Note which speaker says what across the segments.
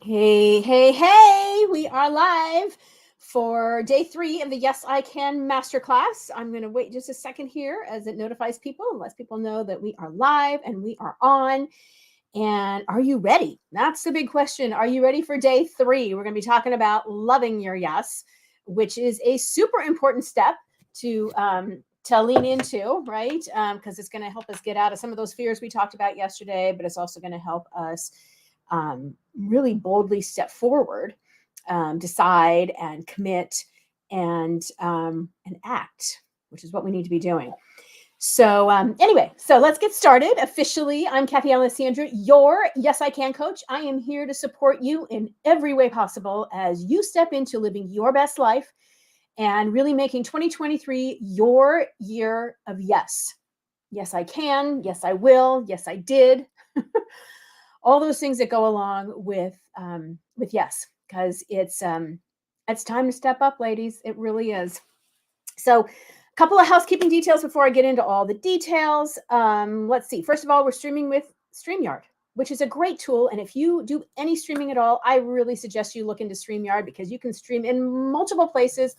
Speaker 1: Hey, hey, hey, we are live for day 3 of the Yes, I Can Masterclass. I'm going to wait just a second here as it notifies people and lets people know that we are live and we are on. And are you ready? That's the big question. Are you ready for day 3? We're going to be talking about loving your yes, which is a super important step to lean into, right? Because it's going to help us get out of some of those fears we talked about yesterday, but it's also going to help us really boldly step forward, decide and commit and act, which is what we need to be doing. So anyway, so let's get started. Officially, I'm Kathy Alessandra, your Yes I Can coach. I am here to support you in every way possible as you step into living your best life and really making 2023 your year of yes. Yes, I can. Yes, I will. Yes, I did. All those things that go along with yes, because it's time to step up, ladies. It really is. So, a couple of housekeeping details before I get into all the details. Let's see. First of all, we're streaming with StreamYard, which is a great tool. And if you do any streaming at all, I really suggest you look into StreamYard because you can stream in multiple places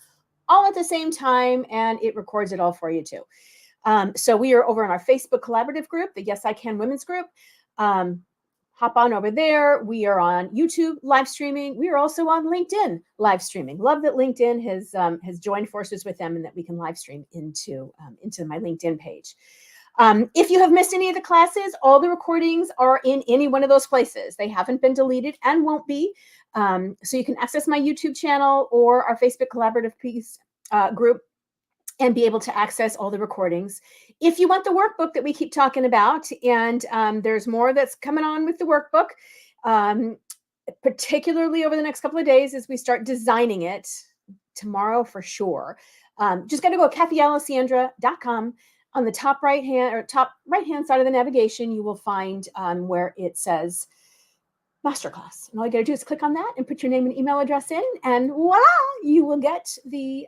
Speaker 1: all at the same time, and it records it all for you too. So we are over in our Facebook collaborative group, the Yes I Can Women's Group. Hop on over there. We are on YouTube live streaming. We are also on LinkedIn live streaming. Love that LinkedIn has joined forces with them and that we can live stream into my LinkedIn page. If you have missed any of the classes, all the recordings are in any one of those places. They haven't been deleted and won't be. So you can access my YouTube channel or our Facebook collaborative piece group and be able to access all the recordings. If you want the workbook that we keep talking about, and there's more that's coming on with the workbook, particularly over the next couple of days as we start designing it tomorrow for sure. Just got to go kathyalessandra.com. On the top right hand side of the navigation, you will find where it says Masterclass. And all you got to do is click on that and put your name and email address in, and voila, you will get the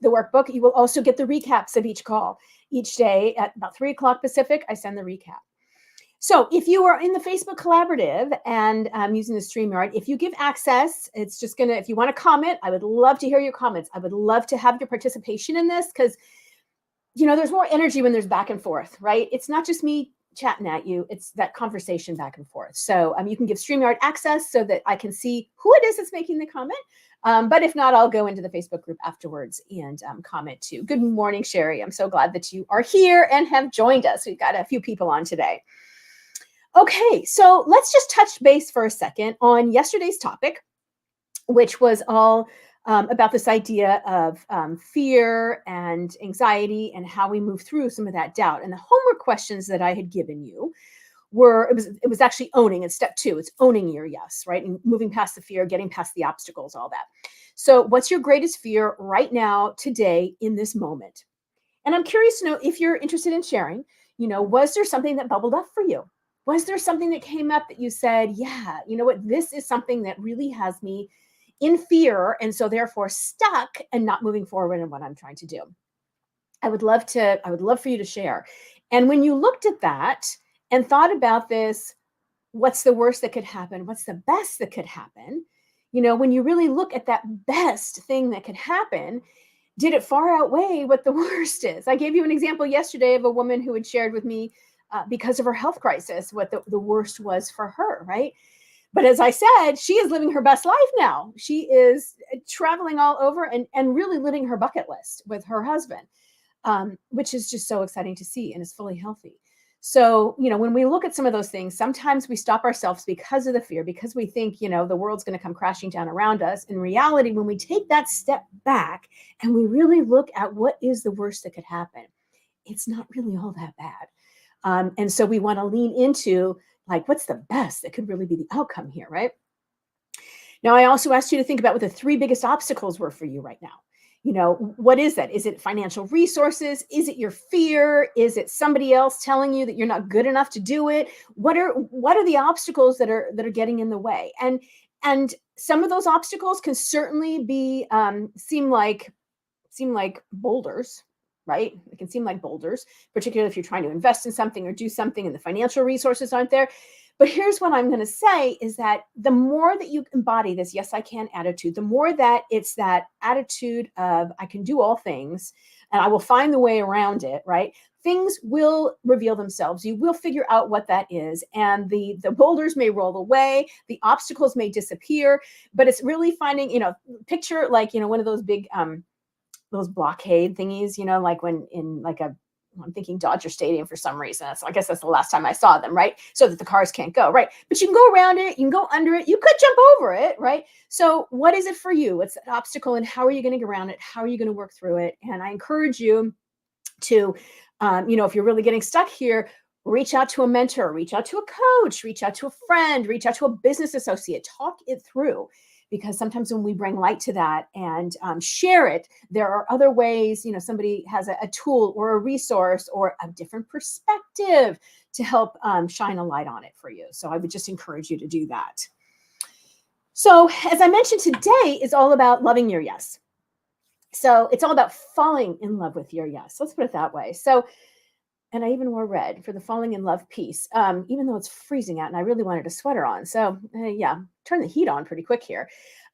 Speaker 1: workbook. You will also get the recaps of each call. Each day at about 3 o'clock Pacific, I send the recap. So if you are in the Facebook collaborative and using the StreamYard, if you give access, it's just going to, if you want to comment, I would love to hear your comments. I would love to have your participation in this because, there's more energy when there's back and forth, right? It's not just me chatting at you. It's that conversation back and forth. So you can give StreamYard access so that I can see who it is that's making the comment. But if not, I'll go into the Facebook group afterwards and comment too. Good morning, Sherry. I'm so glad that you are here and have joined us. We've got a few people on today. Okay, so let's just touch base for a second on yesterday's topic, which was all about this idea of fear and anxiety and how we move through some of that doubt. And the homework questions that I had given you it was actually owning. It's step 2. It's owning your yes, right? And moving past the fear, getting past the obstacles, all that. So what's your greatest fear right now, today, in this moment? And I'm curious to know if you're interested in sharing, was there something that bubbled up for you? Was there something that came up that you said, yeah, you know what, this is something that really has me in fear and so therefore stuck and not moving forward in what I'm trying to do? I would love for you to share. And when you looked at that and thought about this, what's the worst that could happen? What's the best that could happen? When you really look at that best thing that could happen, did it far outweigh what the worst is? I gave you an example yesterday of a woman who had shared with me because of her health crisis, what the worst was for her, right? But as I said, she is living her best life now. She is traveling all over and really living her bucket list with her husband, which is just so exciting to see and is fully healthy. So, when we look at some of those things, sometimes we stop ourselves because of the fear, because we think, the world's going to come crashing down around us. In reality, when we take that step back and we really look at what is the worst that could happen, it's not really all that bad. And so we want to lean into what's the best that could really be the outcome here, right? Now, I also asked you to think about what the 3 biggest obstacles were for you right now. What is that? Is it financial resources? Is it your fear? Is it somebody else telling you that you're not good enough to do it? What are the obstacles that are getting in the way? And some of those obstacles can certainly be seem like boulders, right? It can seem like boulders, particularly if you're trying to invest in something or do something and the financial resources aren't there. But here's what I'm going to say is that the more that you embody this yes, I can attitude, the more that it's that attitude of I can do all things and I will find the way around it, right? Things will reveal themselves. You will figure out what that is. And the boulders may roll away, the obstacles may disappear, but it's really finding, picture like, one of those big those blockade thingies, like when in like I'm thinking Dodger Stadium for some reason. I guess that's the last time I saw them, right? So that the cars can't go, right? But you can go around it, you can go under it, you could jump over it, right? So what is it for you? What's that obstacle and how are you going to get around it? How are you going to work through it? And I encourage you to, if you're really getting stuck here, reach out to a mentor, reach out to a coach, reach out to a friend, reach out to a business associate, talk it through. Because sometimes when we bring light to that and share it, there are other ways, somebody has a tool or a resource or a different perspective to help shine a light on it for you. So I would just encourage you to do that. So as I mentioned, today is all about loving your yes. So it's all about falling in love with your yes. Let's put it that way. So, and I even wore red for the falling in love piece, even though it's freezing out and I really wanted a sweater on. So turn the heat on pretty quick here.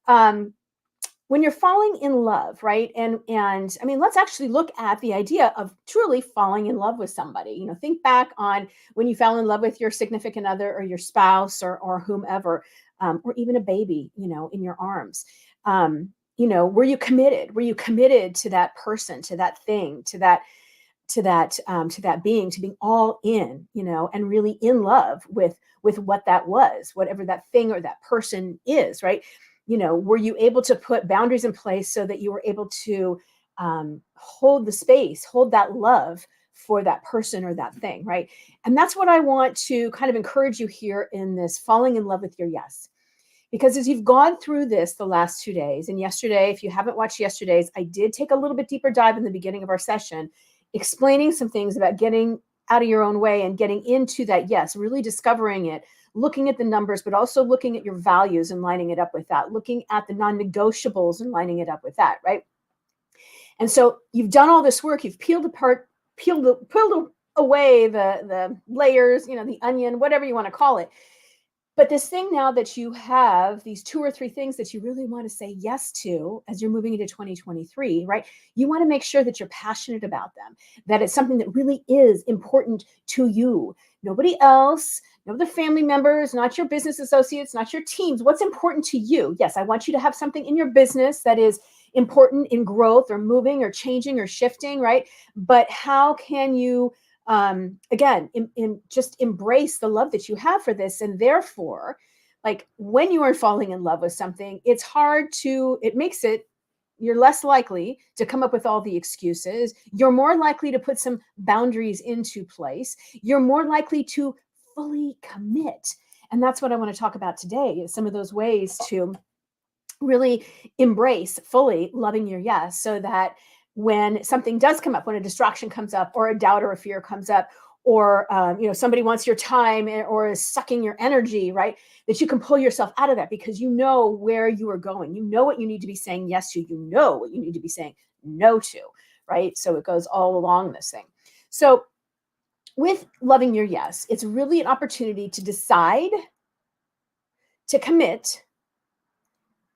Speaker 1: When you're falling in love, right? And I mean, let's actually look at the idea of truly falling in love with somebody. Think back on when you fell in love with your significant other or your spouse or whomever, or even a baby, in your arms. Were you committed? Were you committed to that person, to that thing, to that being, to being all in, and really in love with what that was, whatever that thing or that person is, right? Were you able to put boundaries in place so that you were able to hold the space, hold that love for that person or that thing, right? And that's what I want to kind of encourage you here in this falling in love with your yes. Because as you've gone through this the last 2 days, and yesterday, if you haven't watched yesterday's, I did take a little bit deeper dive in the beginning of our session, explaining some things about getting out of your own way and getting into that yes, really discovering it, looking at the numbers, but also looking at your values and lining it up with that, looking at the non-negotiables and lining it up with that, right? And so you've done all this work, you've peeled away the layers, the onion, whatever you want to call it. But this thing now that you have, these 2 or 3 things that you really want to say yes to as you're moving into 2023, right? You want to make sure that you're passionate about them, that it's something that really is important to you. Nobody else, no other family members, not your business associates, not your teams. What's important to you? Yes, I want you to have something in your business that is important in growth or moving or changing or shifting, right? But how can you again, just embrace the love that you have for this. And therefore, like when you are falling in love with something, you're less likely to come up with all the excuses. You're more likely to put some boundaries into place. You're more likely to fully commit. And that's what I want to talk about today, is some of those ways to really embrace fully loving your yes, so that when something does come up, when a distraction comes up or a doubt or a fear comes up, or somebody wants your time or is sucking your energy, right, that you can pull yourself out of that because you know where you are going. You know what you need to be saying yes to. You know what you need to be saying no to, right? So it goes all along this thing. So with loving your yes, it's really an opportunity to decide, to commit,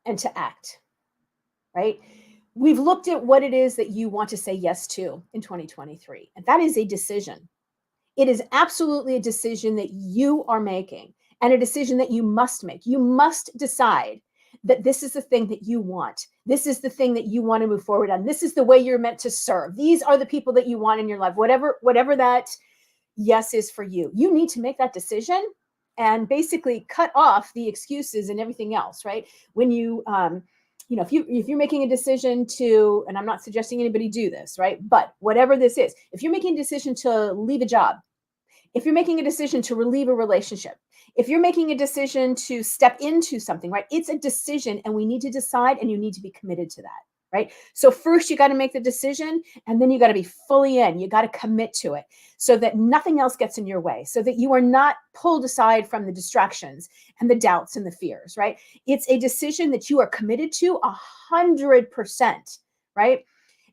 Speaker 1: and to act, right? We've looked at what it is that you want to say yes to in 2023, and that is a decision. It is absolutely a decision that you are making and a decision that you must make. You must decide that this is the thing that you want. This is the thing that you want to move forward on. This is the way you're meant to serve. These are the people that you want in your life, whatever that yes is for you. You need to make that decision and basically cut off the excuses and everything else, right? When you, if you're making a decision to, and I'm not suggesting anybody do this, right? But whatever this is, if you're making a decision to leave a job, if you're making a decision to relieve a relationship, if you're making a decision to step into something, right? It's a decision and we need to decide, and you need to be committed to that, right? So first you got to make the decision, and then you got to be fully in. You got to commit to it so that nothing else gets in your way, so that you are not pulled aside from the distractions and the doubts and the fears, right? It's a decision that you are committed to 100%, right?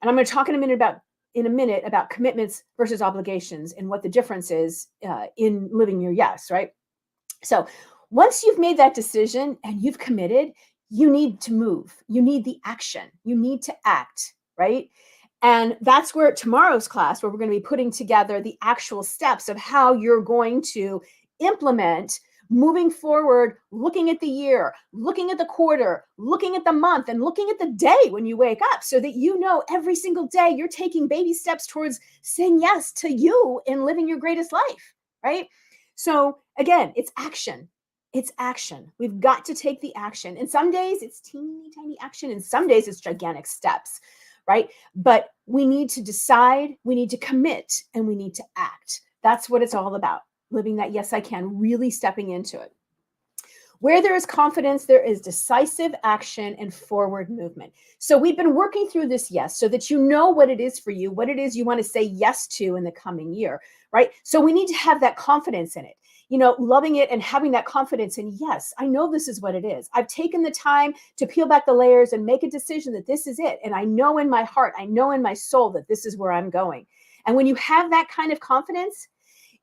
Speaker 1: And I'm going to talk in a minute about commitments versus obligations and what the difference is in living your yes, right? So once you've made that decision and you've committed, you need to move. You need the action. You need to act, right? And that's where tomorrow's class, where we're going to be putting together the actual steps of how you're going to implement moving forward, looking at the year, looking at the quarter, looking at the month, and looking at the day when you wake up, so that you know every single day you're taking baby steps towards saying yes to you and living your greatest life, right? So again, it's action. It's action. We've got to take the action. And some days it's teeny tiny action, and some days it's gigantic steps, right? But we need to decide, we need to commit, and we need to act. That's what it's all about. Living that yes, I can, really stepping into it. Where there is confidence, there is decisive action and forward movement. So we've been working through this yes, so that you know what it is for you, what it is you want to say yes to in the coming year, right? So we need to have that confidence in it, loving it and having that confidence in, yes, I know this is what it is. I've taken the time to peel back the layers and make a decision that this is it. And I know in my heart, I know in my soul that this is where I'm going. And when you have that kind of confidence,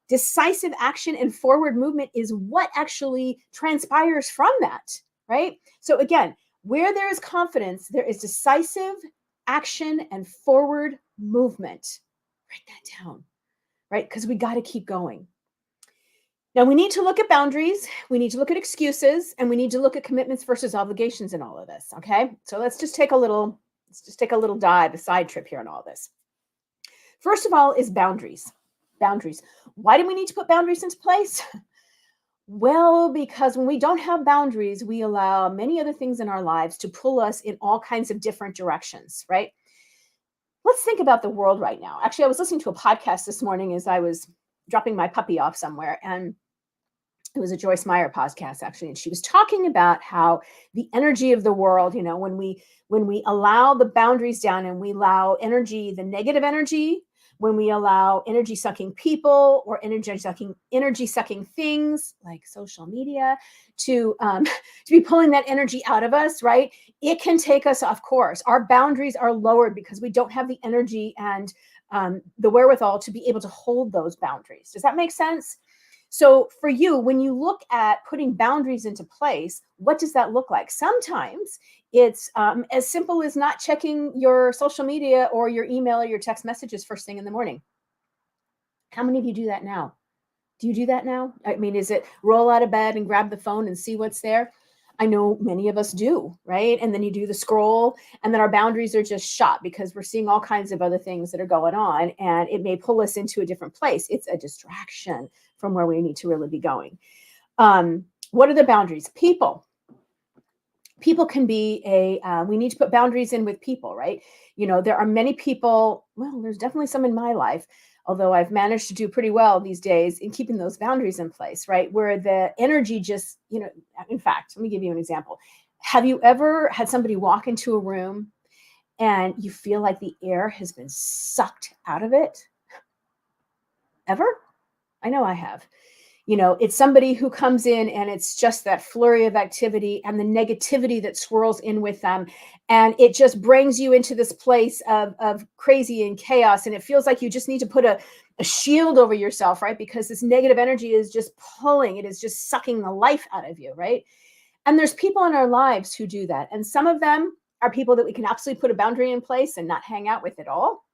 Speaker 1: decisive action and forward movement is what actually transpires from that, right? So again, where there is confidence, there is decisive action and forward movement. Write that down, right? Because we got to keep going. Now we need to look at boundaries, we need to look at excuses, and we need to look at commitments versus obligations in all of this, okay? So let's just take a little dive, a side trip here in all this. First of all is boundaries. Boundaries. Why do we need to put boundaries into place? Well, because when we don't have boundaries, we allow many other things in our lives to pull us in all kinds of different directions, right? Let's think about the world right now. Actually, I was listening to a podcast this morning as I was dropping my puppy off somewhere, and it was a Joyce Meyer podcast, actually, and she was talking about how the energy of the world, when we allow the boundaries down and we allow energy, the negative energy, when we allow energy sucking people or energy sucking things like social media to be pulling that energy out of us, right? It can take us off course. Our boundaries are lowered because we don't have the energy and the wherewithal to be able to hold those boundaries. Does that make sense? So for you, when you look at putting boundaries into place, what does that look like? Sometimes it's as simple as not checking your social media or your email or your text messages first thing in the morning. How many of you do that now? Do you do that now? I mean, is it roll out of bed and grab the phone and see what's there? I know many of us do, right? And then you do the scroll, and then our boundaries are just shot because we're seeing all kinds of other things that are going on, and it may pull us into a different place. It's a distraction from where we need to really be going. What are the boundaries? People can be we need to put boundaries in with people, right? There are many people, well, there's definitely some in my life, although I've managed to do pretty well these days in keeping those boundaries in place, right? Where the energy just, in fact, let me give you an example. Have you ever had somebody walk into a room and you feel like the air has been sucked out of it? Ever? I know I have. It's somebody who comes in and it's just that flurry of activity and the negativity that swirls in with them. And it just brings you into this place of crazy and chaos. And it feels like you just need to put a shield over yourself, right? Because this negative energy is just pulling, it is just sucking the life out of you, right? And there's people in our lives who do that. And some of them are people that we can absolutely put a boundary in place and not hang out with at all.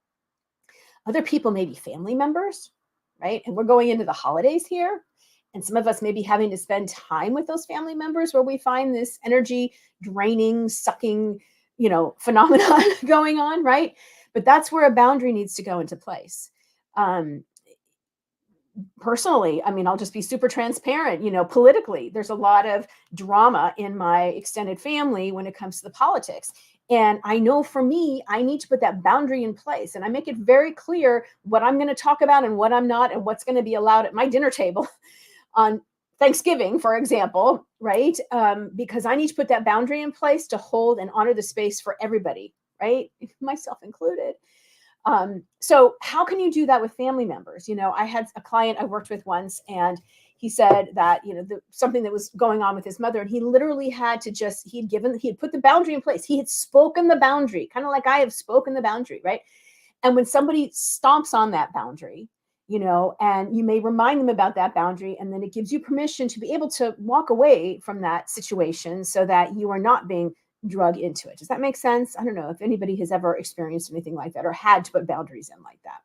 Speaker 1: Other people may be family members, right? And we're going into the holidays here. And some of us may be having to spend time with those family members where we find this energy draining, sucking, phenomenon going on, right? But that's where a boundary needs to go into place. Personally, I mean, I'll just be super transparent, politically, there's a lot of drama in my extended family when it comes to the politics. And I know for me, I need to put that boundary in place. And I make it very clear what I'm going to talk about and what I'm not, and what's going to be allowed at my dinner table on Thanksgiving, for example, right? Because I need to put that boundary in place to hold and honor the space for everybody, right? Myself included. So how can you do that with family members? I had a client I worked with once, and he said that, something that was going on with his mother, and he literally had to he had put the boundary in place. He had spoken the boundary, kind of like I have spoken the boundary, right? And when somebody stomps on that boundary, and you may remind them about that boundary, and then it gives you permission to be able to walk away from that situation so that you are not being drug into it. Does that make sense? I don't know if anybody has ever experienced anything like that or had to put boundaries in like that.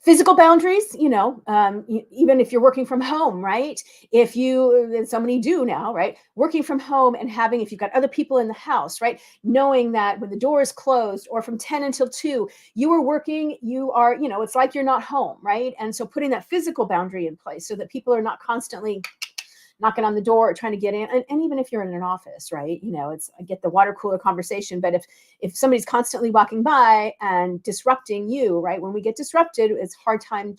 Speaker 1: Physical boundaries, even if you're working from home, right? If you, and so many do now, right? Working from home and having, if you've got other people in the house, right? Knowing that when the door is closed or from 10 until 2, you are working, you are, it's like you're not home, right? And so putting that physical boundary in place so that people are not constantly knocking on the door or trying to get in. And even if you're in an office, right? I get the water cooler conversation, but if somebody's constantly walking by and disrupting you, right? When we get disrupted, it's harder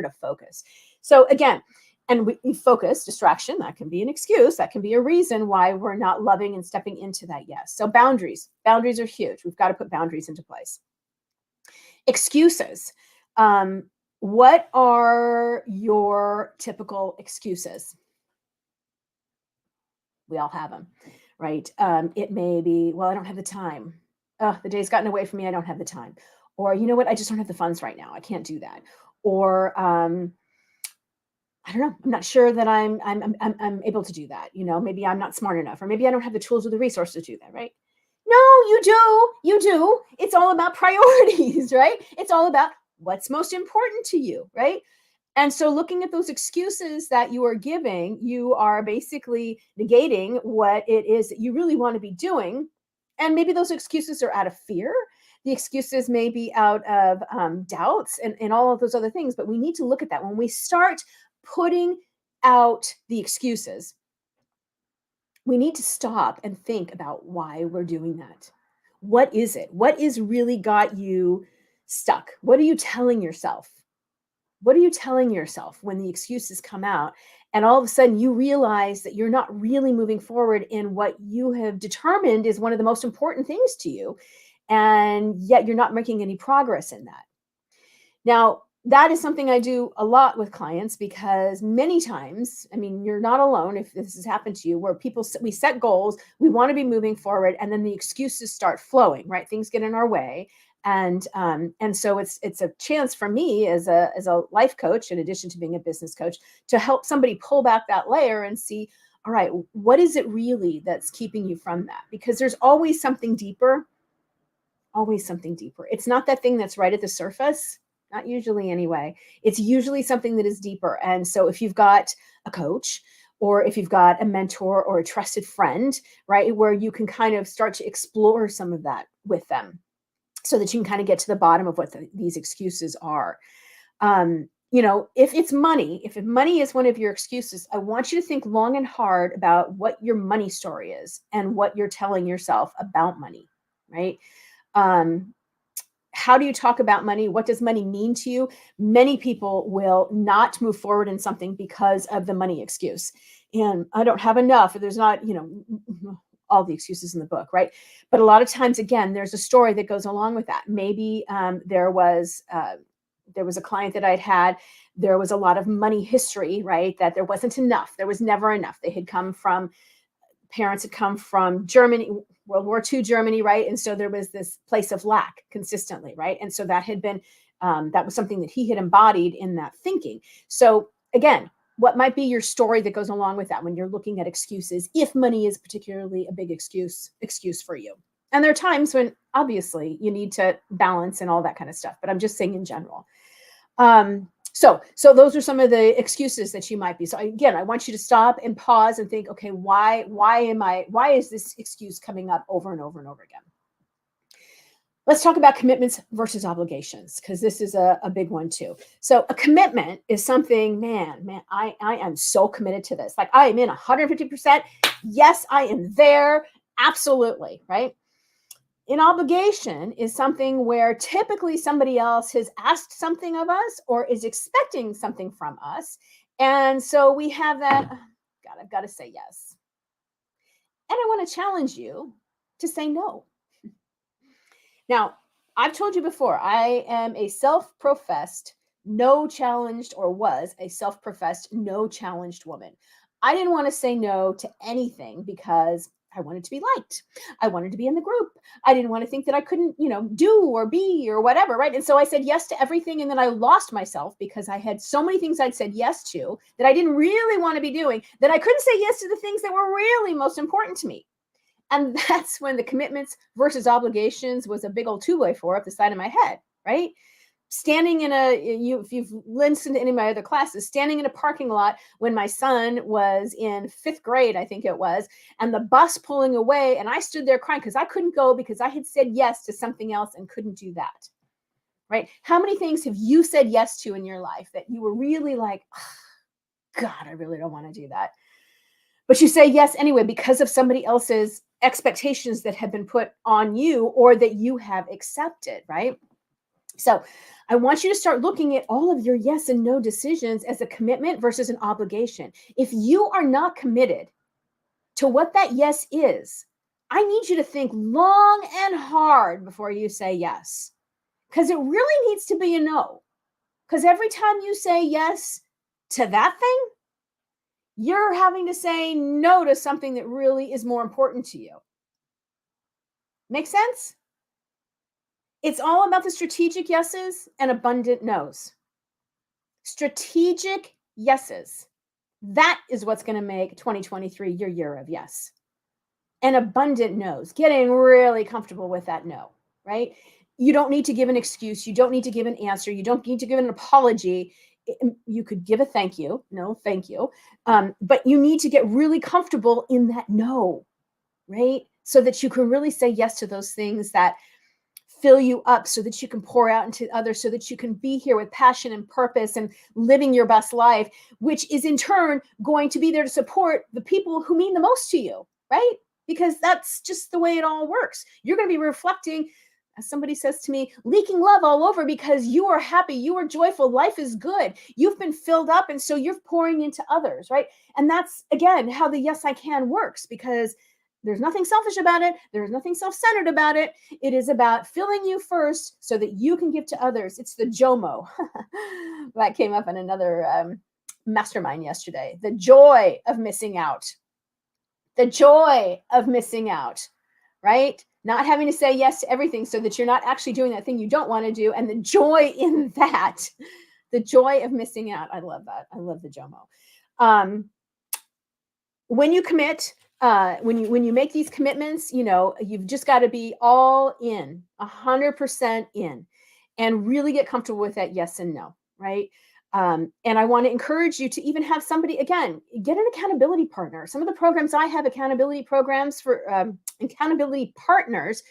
Speaker 1: to focus. So again, and we focus, distraction, that can be an excuse, that can be a reason why we're not loving and stepping into that yes. So boundaries are huge. We've got to put boundaries into place. Excuses. What are your typical excuses? We all have them, right? It may be, well, I don't have the time. Oh, the day's gotten away from me. I don't have the time. Or, you know what? I just don't have the funds right now. I can't do that. Or, I don't know. I'm not sure that I'm able to do that. Maybe I'm not smart enough, or maybe I don't have the tools or the resources to do that, right? No, you do. You do. It's all about priorities, right? It's all about what's most important to you, right? And so looking at those excuses that you are giving, you are basically negating what it is that you really want to be doing. And maybe those excuses are out of fear. The excuses may be out of doubts and all of those other things. But we need to look at that. When we start putting out the excuses, we need to stop and think about why we're doing that. What is it? What is really got you stuck? What are you telling yourself? What are you telling yourself when the excuses come out and all of a sudden you realize that you're not really moving forward in what you have determined is one of the most important things to you, and yet you're not making any progress in that? Now, that is something I do a lot with clients, because many times, I mean, you're not alone if this has happened to you, where we set goals, we want to be moving forward, and then the excuses start flowing, right? Things get in our way. And so it's a chance for me as a life coach, in addition to being a business coach, to help somebody pull back that layer and see, all right, what is it really that's keeping you from that? Because there's always something deeper, always something deeper. It's not that thing that's right at the surface, not usually anyway. It's usually something that is deeper. And so if you've got a coach, or if you've got a mentor or a trusted friend, right, where you can kind of start to explore some of that with them, so that you can kind of get to the bottom of what these excuses are. If money is one of your excuses, I want you to think long and hard about what your money story is and what you're telling yourself about money, right? How do you talk about money? What does money mean to you? Many people will not move forward in something because of the money excuse. And I don't have enough, or there's not, all the excuses in the book, right? But a lot of times, again, there's a story that goes along with that. Maybe there was a client that I'd had. There was a lot of money history, right? That there wasn't enough. There was never enough. Parents had come from Germany, World War II Germany, right? And so there was this place of lack consistently, right? And so that had been, that was something that he had embodied in that thinking. So again, what might be your story that goes along with that when you're looking at excuses, if money is particularly a big excuse for you? And there are times when obviously you need to balance and all that kind of stuff, but I'm just saying in general. So those are some of the excuses that you might be. So again, I want you to stop and pause and think, okay, why is this excuse coming up over and over and over again? Let's talk about commitments versus obligations, because this is a big one too. So a commitment is something, man, I am so committed to this. Like, I am in 150%. Yes, I am there. Absolutely, right? An obligation is something where typically somebody else has asked something of us or is expecting something from us. And so we have that, God, I've got to say yes. And I want to challenge you to say no. Now, I've told you before, I am a self-professed, no challenged, or was a self-professed, no challenged woman. I didn't want to say no to anything because I wanted to be liked. I wanted to be in the group. I didn't want to think that I couldn't, do or be or whatever, right? And so I said yes to everything. And then I lost myself because I had so many things I'd said yes to that I didn't really want to be doing, that I couldn't say yes to the things that were really most important to me. And that's when the commitments versus obligations was a big old 2x4 up the side of my head, right? Standing in if you've listened to any of my other classes, standing in a parking lot when my son was in 5th grade, I think it was, and the bus pulling away, and I stood there crying because I couldn't go because I had said yes to something else and couldn't do that, right? How many things have you said yes to in your life that you were really like, oh, God, I really don't want to do that. But you say yes anyway because of somebody else's expectations that have been put on you or that you have accepted, right? So I want you to start looking at all of your yes and no decisions as a commitment versus an obligation. If you are not committed to what that yes is, I need you to think long and hard before you say yes, because it really needs to be a no. Because every time you say yes to that thing, you're having to say no to something that really is more important to you. Make sense? It's all about the strategic yeses and abundant nos. Strategic yeses. That is what's going to make 2023 your year of yes. And abundant no's, getting really comfortable with that no, right? You don't need to give an excuse. You don't need to give an answer. You don't need to give an apology. You could give a thank you. No, thank you. But you need to get really comfortable in that no, right? So that you can really say yes to those things that fill you up, so that you can pour out into others, so that you can be here with passion and purpose and living your best life, which is in turn going to be there to support the people who mean the most to you, right? Because that's just the way it all works. You're going to be reflecting, as somebody says to me, leaking love all over because you are happy, you are joyful, life is good, you've been filled up, and so you're pouring into others, right? And that's, again, how the Yes I Can works, because there's nothing selfish about it. There's nothing self-centered about it. It is about filling you first so that you can give to others. It's the JOMO. That came up in another mastermind yesterday. The joy of missing out. The joy of missing out, right? Not having to say yes to everything so that you're not actually doing that thing you don't want to do. And the joy in that, the joy of missing out. I love that. I love the JOMO. When you commit, when you make these commitments, you've just got to be all in, 100% in, and really get comfortable with that yes and no, right? And I want to encourage you to even have somebody, again, get an accountability partner. Some of the programs I have, accountability programs for accountability partners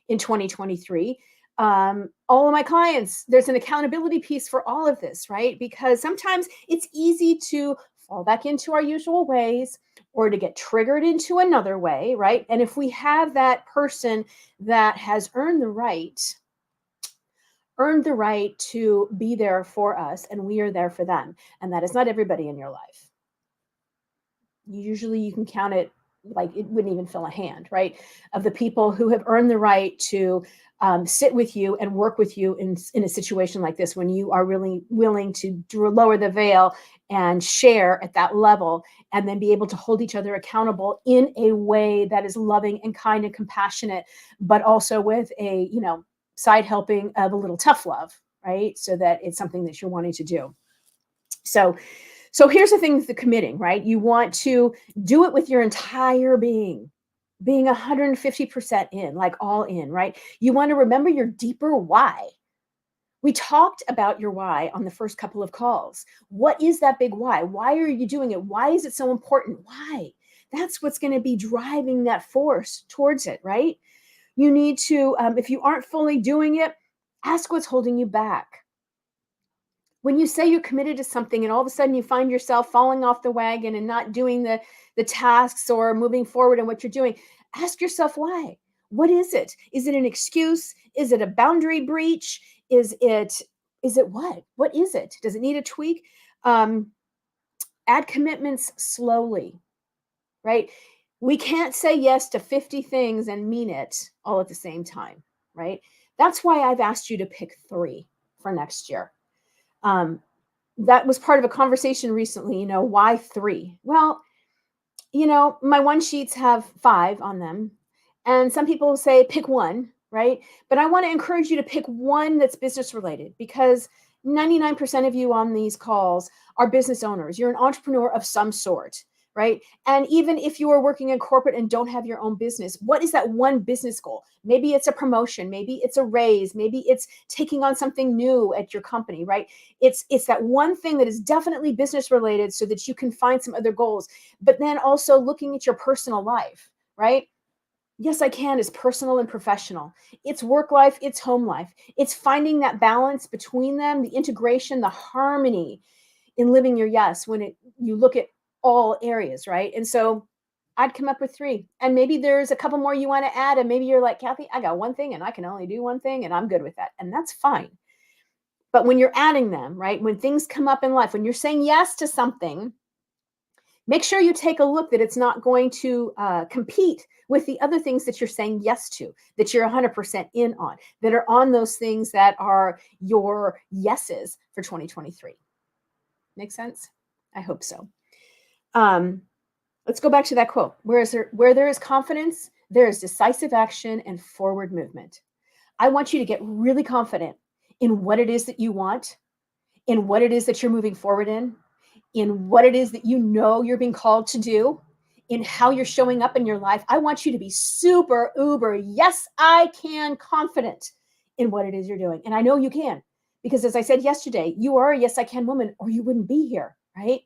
Speaker 1: in 2023. All of my clients, there's an accountability piece for all of this, right? Because sometimes it's easy to fall back into our usual ways or to get triggered into another way, right? And if we have that person that has earned the right to be there for us, and we are there for them, and that is not everybody in your life. Usually you can count it, like it wouldn't even fill a hand, right? Of the people who have earned the right to sit with you and work with you in a situation like this, when you are really willing to lower the veil and share at that level, and then be able to hold each other accountable in a way that is loving and kind and compassionate, but also with a, side helping of a little tough love, right? So that it's something that you're wanting to do. So here's the thing with the committing, right? You want to do it with your entire being 150% in, like all in, right? You want to remember your deeper why. We talked about your why on the first couple of calls. What is that big why? Why are you doing it? Why is it so important? Why? That's what's going to be driving that force towards it, right? You need to, if you aren't fully doing it, ask what's holding you back. When you say you're committed to something and all of a sudden you find yourself falling off the wagon and not doing the tasks or moving forward in what you're doing, ask yourself why. What is it? Is it an excuse? Is it a boundary breach? Is it what? What is it? Does it need a tweak? Add commitments slowly, right? We can't say yes to 50 things and mean it all at the same time, right? That's why I've asked you to pick 3 for next year. That was part of a conversation recently, why 3? Well, My one sheets have 5 on them, and some people say pick one, right? But I want to encourage you to pick one that's business related, because 99% of you on these calls are business owners. You're an entrepreneur of some sort, right? And even if you are working in corporate and don't have your own business, what is that one business goal? Maybe it's a promotion, maybe it's a raise, maybe it's taking on something new at your company, right? It's that one thing that is definitely business related, so that you can find some other goals. But then also looking at your personal life, right? Yes, I Can is personal and professional. It's work life, it's home life. It's finding that balance between them, the integration, the harmony in living your yes when you look at all areas, right? And so I'd come up with 3. And maybe there's a couple more you want to add. And maybe you're like, Kathy, I got one thing and I can only do one thing and I'm good with that. And that's fine. But when you're adding them, right? When things come up in life, when you're saying yes to something, make sure you take a look that it's not going to compete with the other things that you're saying yes to, that you're 100% in on, that are on those things that are your yeses for 2023. Make sense? I hope so. Let's go back to that quote. Where there is confidence, there is decisive action and forward movement. I want you to get really confident in what it is that you want, in what it is that you're moving forward in what it is that you're being called to do, in how you're showing up in your life. I want you to be super, uber, yes, I can confident in what it is you're doing. And I know you can, because as I said yesterday, you are a yes, I can woman, or you wouldn't be here, right?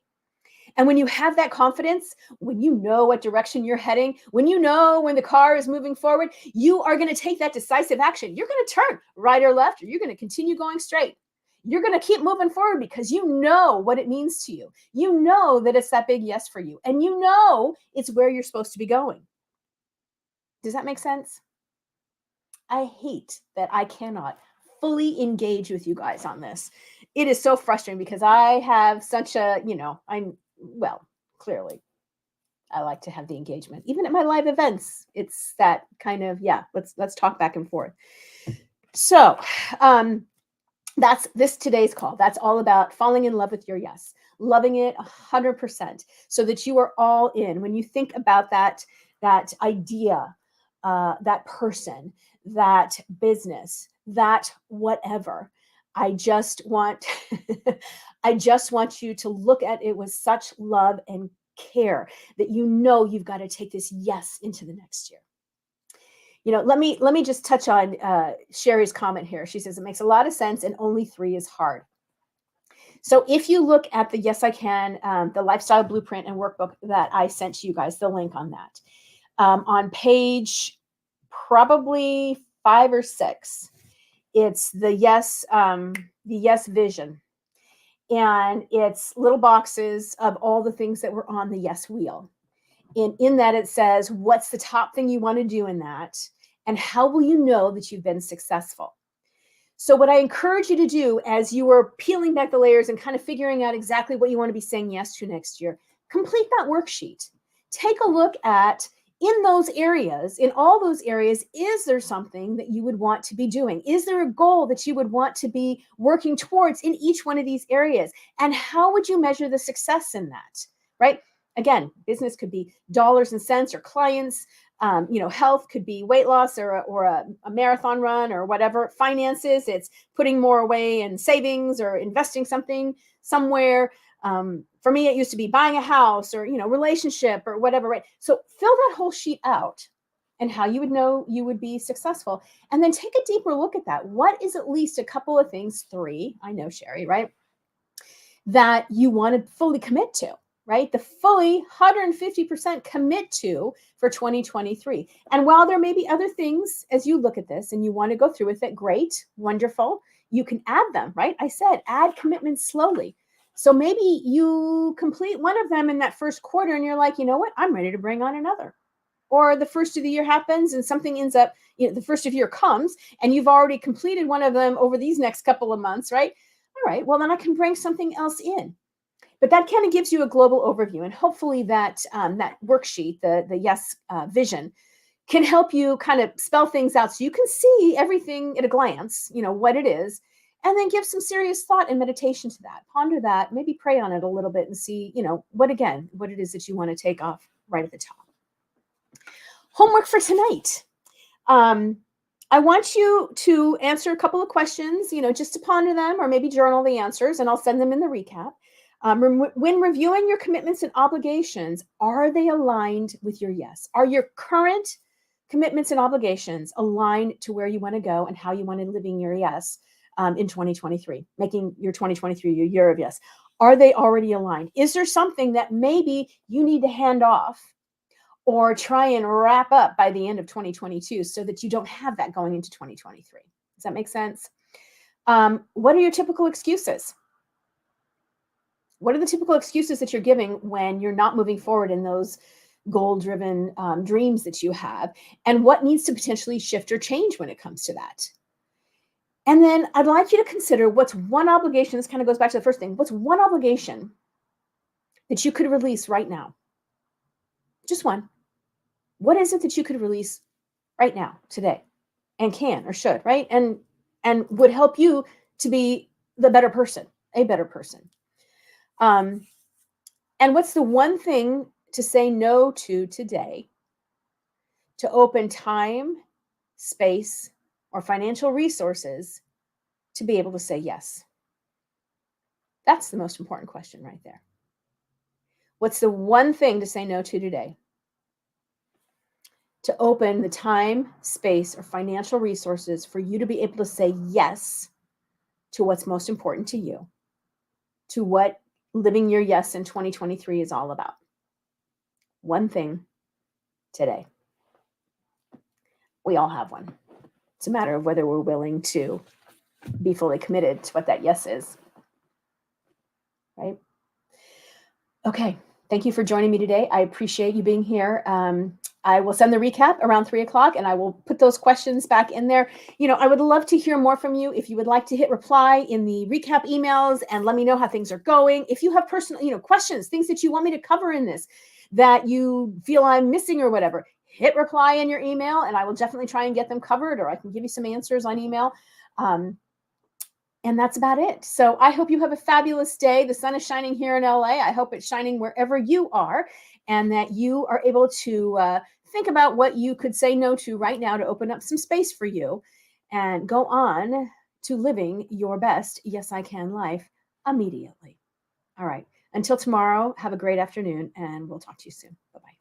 Speaker 1: And when you have that confidence, when you know what direction you're heading, when you know when the car is moving forward, you are going to take that decisive action. You're going to turn right or left, or you're going to continue going straight. You're going to keep moving forward because you know what it means to you. You know that it's that big yes for you, and you know it's where you're supposed to be going. Does that make sense? I hate that I cannot fully engage with you guys on this. It is so frustrating because I have such a, clearly I like to have the engagement. Even at my live events, it's that kind of, let's talk back and forth. So, that's today's call. That's all about falling in love with your yes, loving it 100%, so that you are all in. When you think about that idea, that person, that business, that whatever, I just want I just want you to look at it with such love and care that you've got to take this yes into the next year. Let me just touch on Sherry's comment here. She says it makes a lot of sense and only 3 is hard. So if you look at the Yes I Can, the lifestyle blueprint and workbook that I sent to you guys, the link on that, on page probably 5 or 6, it's the yes vision, and it's little boxes of all the things that were on the yes wheel. And in that, it says, what's the top thing you want to do in that? And how will you know that you've been successful? So what I encourage you to do as you are peeling back the layers and kind of figuring out exactly what you want to be saying yes to next year, complete that worksheet. Take a look at, in all those areas, is there something that you would want to be doing? Is there a goal that you would want to be working towards in each one of these areas? And how would you measure the success in that, right? Again, business could be dollars and cents or clients. Health could be weight loss or a marathon run or whatever. Finances, it's putting more away in savings or investing something somewhere. For me, it used to be buying a house or, relationship or whatever, right? So fill that whole sheet out and how you would know you would be successful. And then take a deeper look at that. What is at least a couple of things, 3, I know, Sherry, right, that you want to fully commit to? Right? The fully 150% commit to for 2023. And while there may be other things as you look at this and you want to go through with it, great, wonderful, you can add them, right? I said, add commitments slowly. So maybe you complete one of them in that first quarter and you're like, you know what? I'm ready to bring on another. Or the first of the year happens and something ends up, the first of year comes and you've already completed one of them over these next couple of months, right? All right, well, then I can bring something else in. But that kind of gives you a global overview, and hopefully that worksheet, the yes vision, can help you kind of spell things out so you can see everything at a glance, what it is, and then give some serious thought and meditation to that. Ponder that, maybe pray on it a little bit and see, what it is that you want to take off right at the top. Homework for tonight. I want you to answer a couple of questions, just to ponder them or maybe journal the answers, and I'll send them in the recap. When reviewing your commitments and obligations, are they aligned with your yes? Are your current commitments and obligations aligned to where you want to go and how you want to living your yes in 2023, making your 2023 your year of yes? Are they already aligned? Is there something that maybe you need to hand off or try and wrap up by the end of 2022 so that you don't have that going into 2023? Does that make sense? What are your typical excuses? What are the typical excuses that you're giving when you're not moving forward in those goal-driven dreams that you have? And what needs to potentially shift or change when it comes to that? And then I'd like you to consider what's one obligation. This kind of goes back to the first thing. What's one obligation that you could release right now? Just one. What is it that you could release right now, today, and can or should, right? And would help you to be the better person, a better person. And what's the one thing to say no to today to open time, space, or financial resources to be able to say yes? That's the most important question right there. What's the one thing to say no to today to open the time, space, or financial resources for you to be able to say yes to what's most important to you, to what living your yes in 2023 is all about? One thing today. We all have one. It's a matter of whether we're willing to be fully committed to what that yes is, right? Okay. Thank you for joining me today. I appreciate you being here. I will send the recap around 3:00 and I will put those questions back in there. I would love to hear more from you. If you would like to hit reply in the recap emails and let me know how things are going. If you have personal, questions, things that you want me to cover in this that you feel I'm missing or whatever, hit reply in your email and I will definitely try and get them covered, or I can give you some answers on email. And that's about it. So I hope you have a fabulous day. The sun is shining here in LA. I hope it's shining wherever you are, and that you are able to think about what you could say no to right now to open up some space for you and go on to living your best Yes, I Can life immediately. All right. Until tomorrow, have a great afternoon, and we'll talk to you soon. Bye-bye.